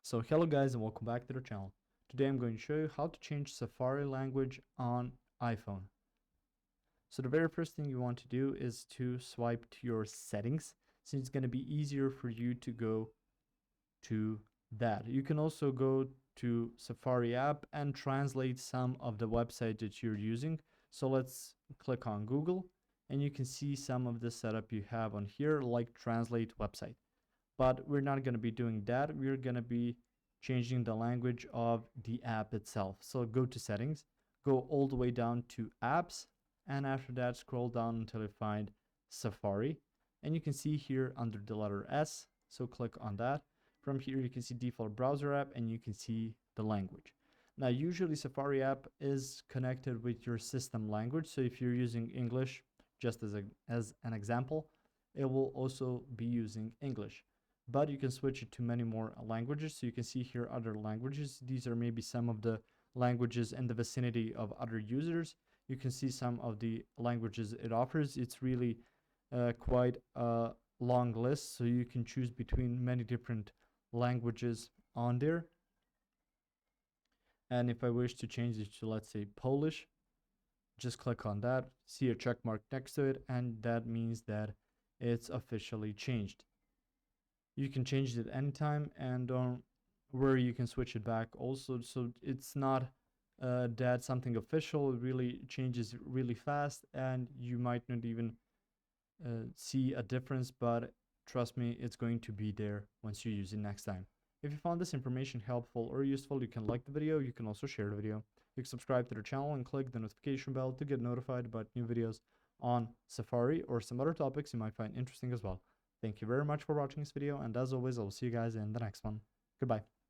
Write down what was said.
So hello guys and welcome back to the channel. Today I'm going to show you how to change Safari language on iPhone. So the very first thing you want to do is to swipe to your settings, since it's going to be easier for you to go to that. You can also go to Safari app and translate some of the website that you're using. So let's click on Google and you can see some of the setup you have on here, like translate website. But we're not going to be doing that. We're going to be changing the language of the app itself. So go to settings, go all the way down to apps, and after that scroll down until you find Safari, and you can see here under the letter S, so click on that. From here you can see default browser app and you can see the language. Now usually Safari app is connected with your system language, so if you're using English, just as an example, it will also be using English. But you can switch it to many more languages. So you can see here other languages. These are maybe some of the languages in the vicinity of other users. You can see some of the languages it offers. It's really quite a long list, so you can choose between many different languages on there. And if I wish to change it to, let's say, Polish, just click on that, see a check mark next to it, and that means that it's officially changed. You can change it anytime, and don't worry, you can switch it back also. So it's not that something official. It really changes really fast, and you might not even see a difference, but trust me, it's going to be there once you use it next time. If you found this information helpful or useful, you can like the video. You can also share the video. You can subscribe to the channel and click the notification bell to get notified about new videos on Safari or some other topics you might find interesting as well. Thank you very much for watching this video, and as always, I will see you guys in the next one. Goodbye.